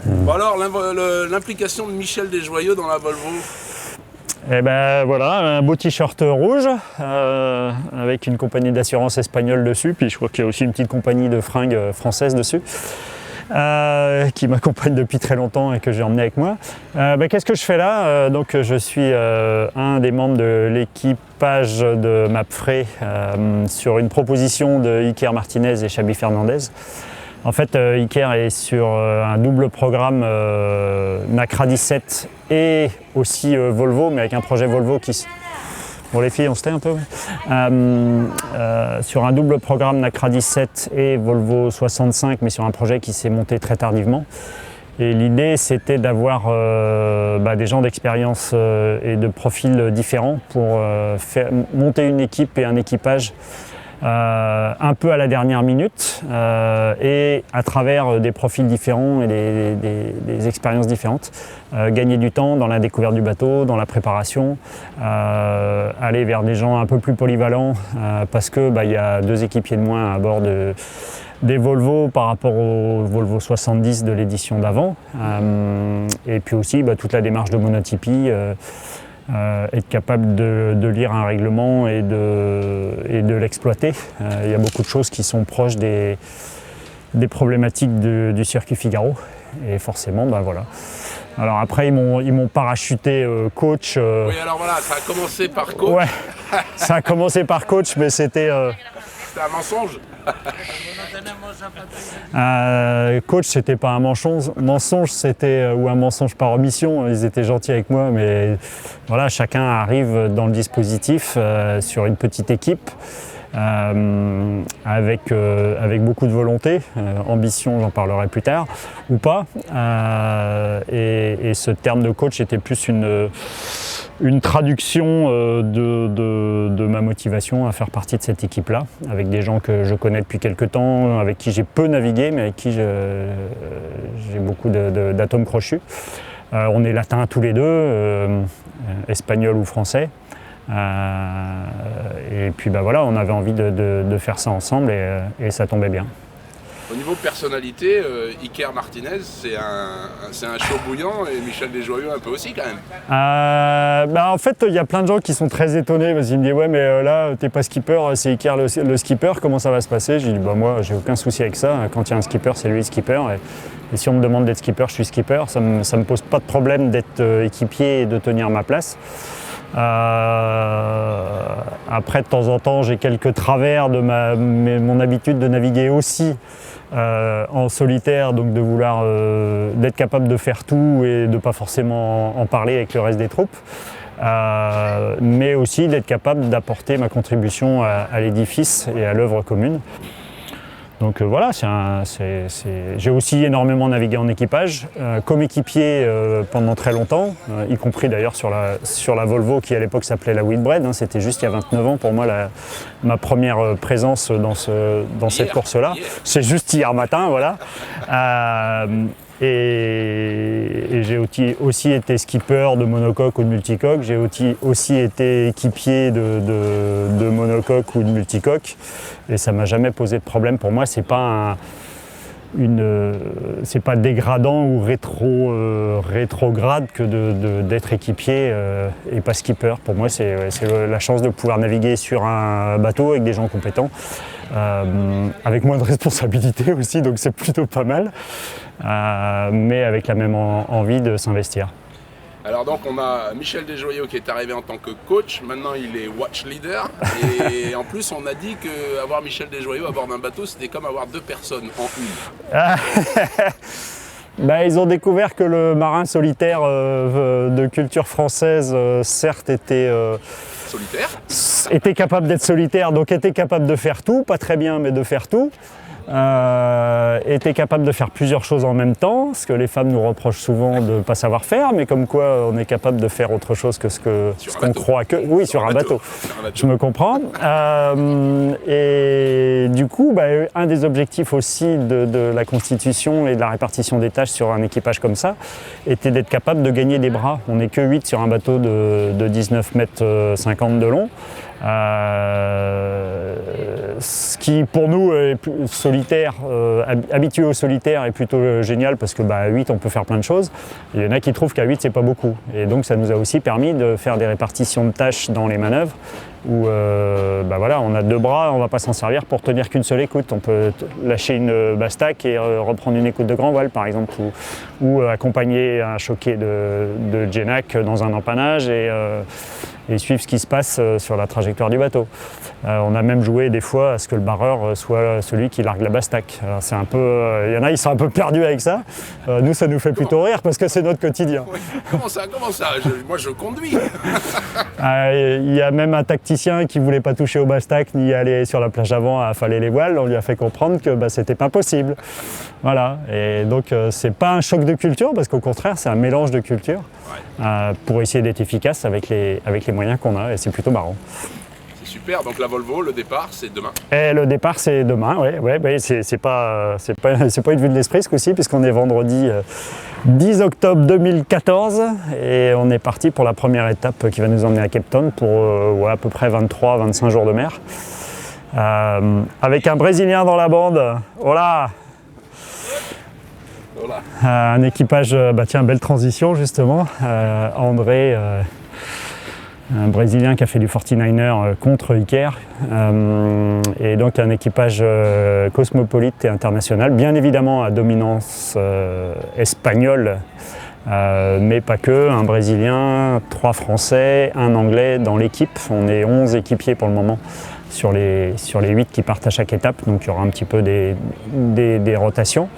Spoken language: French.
Bon alors, l'implication de Michel Desjoyaux dans la Volvo. Et ben voilà, un beau t-shirt rouge avec une compagnie d'assurance espagnole dessus, puis je crois qu'il y a aussi une petite compagnie de fringues française dessus. Qui m'accompagne depuis très longtemps et que j'ai emmené avec moi. Qu'est-ce que je fais là? Donc je suis un des membres de l'équipage de Mapfre sur une proposition de Iker Martinez et Xabi Fernandez. En fait, Iker est sur un double programme Nacra 17 et aussi Volvo, mais avec un projet Volvo qui... Bon, les filles, on se tait un peu. Sur un double programme Nacra 17 et Volvo 65, mais sur un projet qui s'est monté très tardivement. Et l'idée, c'était d'avoir des gens d'expérience et de profils différents pour monter une équipe et un équipage un peu à la dernière minute et à travers des profils différents et des expériences différentes, gagner du temps dans la découverte du bateau, dans la préparation, aller vers des gens un peu plus polyvalents parce que y a 2 équipiers de moins à bord des Volvo par rapport au Volvo 70 de l'édition d'avant et puis aussi toute la démarche de monotypie. Être capable de lire un règlement et de l'exploiter. Il y a beaucoup de choses qui sont proches des problématiques du circuit Figaro et forcément voilà. Alors après ils m'ont parachuté coach. Oui alors voilà, ça a commencé par coach. Ouais, ça a commencé par coach mais c'était... C'était un mensonge. Coach, c'était pas un mensonge, c'était ou un mensonge par omission. Ils étaient gentils avec moi, mais voilà, chacun arrive dans le dispositif sur une petite équipe avec beaucoup de volonté, ambition, j'en parlerai plus tard, ou pas. Et ce terme de coach était plus une traduction de ma motivation à faire partie de cette équipe-là, avec des gens que je connais depuis quelques temps, avec qui j'ai peu navigué, mais avec qui j'ai beaucoup d'atomes crochus. On est latins tous les deux, espagnols ou français. Et puis voilà, on avait envie de faire ça ensemble et ça tombait bien. Au niveau personnalité, Iker Martinez, c'est un chaud bouillant et Michel Desjoyaux un peu aussi quand même. En fait, il y a plein de gens qui sont très étonnés parce qu'ils me disent ouais mais là t'es pas skipper, c'est Iker le skipper, comment ça va se passer? J'ai dit moi j'ai aucun souci avec ça, quand il y a un skipper c'est lui le skipper et si on me demande d'être skipper, je suis skipper, ça me pose pas de problème d'être équipier et de tenir ma place. Après de temps en temps j'ai quelques travers de mon habitude de naviguer aussi en solitaire, donc de vouloir d'être capable de faire tout et de pas forcément en parler avec le reste des troupes, mais aussi d'être capable d'apporter ma contribution à l'édifice et à l'œuvre commune. Donc voilà, j'ai aussi énormément navigué en équipage, comme équipier pendant très longtemps, y compris d'ailleurs sur la Volvo qui à l'époque s'appelait la Whitbread. C'était juste il y a 29 ans pour moi ma première présence dans cette course-là. C'est juste hier matin, voilà. Et j'ai aussi été skipper de monocoque ou de multicoque. J'ai aussi été équipier de monocoque ou de multicoque. Et ça m'a jamais posé de problème. Pour moi, c'est pas c'est pas dégradant ou rétrograde que d'être équipier et pas skipper. Pour moi, c'est la chance de pouvoir naviguer sur un bateau avec des gens compétents, avec moins de responsabilités aussi, donc c'est plutôt pas mal, mais avec la même envie de s'investir. Alors donc on a Michel Desjoyaux qui est arrivé en tant que coach, maintenant il est watch leader et en plus on a dit qu'avoir Michel Desjoyaux à bord d'un bateau c'était comme avoir 2 personnes en une. Ils ont découvert que le marin solitaire de culture française certes était capable d'être solitaire, donc était capable de faire tout, pas très bien mais de faire tout. Était capable de faire plusieurs choses en même temps, ce que les femmes nous reprochent souvent de ne pas savoir faire, mais comme quoi on est capable de faire autre chose que ce qu'on croit que... Oui, sur un bateau. Je me comprends. Et du coup, un des objectifs aussi de la constitution et de la répartition des tâches sur un équipage comme ça était d'être capable de gagner des bras. On n'est que 8 sur un bateau de 19 mètres 50 de long. ce qui pour nous est solitaire, habitué au solitaire est plutôt génial parce que à 8 on peut faire plein de choses. Il y en a qui trouvent qu'à 8 c'est pas beaucoup. Et donc ça nous a aussi permis de faire des répartitions de tâches dans les manœuvres où voilà, on a 2 bras, on ne va pas s'en servir pour tenir qu'une seule écoute. On peut lâcher une bastac et reprendre une écoute de grand voile par exemple, ou accompagner un choquet de Genac dans un empannage et suivre ce qui se passe sur la trajectoire du bateau. On a même joué des fois à ce que le barreur soit celui qui largue la bastac. C'est un peu, il y en a, ils sont un peu perdus avec ça. Nous, ça nous fait plutôt rire parce que c'est notre quotidien. Oui. Comment ça Moi, je conduis. Il y a même un tacticien qui ne voulait pas toucher au bastac ni aller sur la plage avant à affaler les voiles. On lui a fait comprendre que c'était pas possible. Voilà. Et donc, c'est pas un choc de culture parce qu'au contraire, c'est un mélange de culture pour essayer d'être efficace avec les moyens qu'on a et c'est plutôt marrant. C'est super, donc la Volvo, le départ c'est demain. Et le départ c'est demain, ouais, c'est pas une vue de l'esprit ce coup-ci puisqu'on est vendredi 10 octobre 2014 et on est parti pour la première étape qui va nous emmener à Cape Town pour à peu près 23-25 jours de mer. Avec un Brésilien dans la bande, voilà. Un équipage, tiens, belle transition justement, André, un Brésilien qui a fait du 49er contre Iker, et donc un équipage cosmopolite et international, bien évidemment à dominance espagnole, mais pas que, un Brésilien, 3 Français, un Anglais dans l'équipe, on est 11 équipiers pour le moment sur les 8 qui partent à chaque étape, donc il y aura un petit peu des rotations.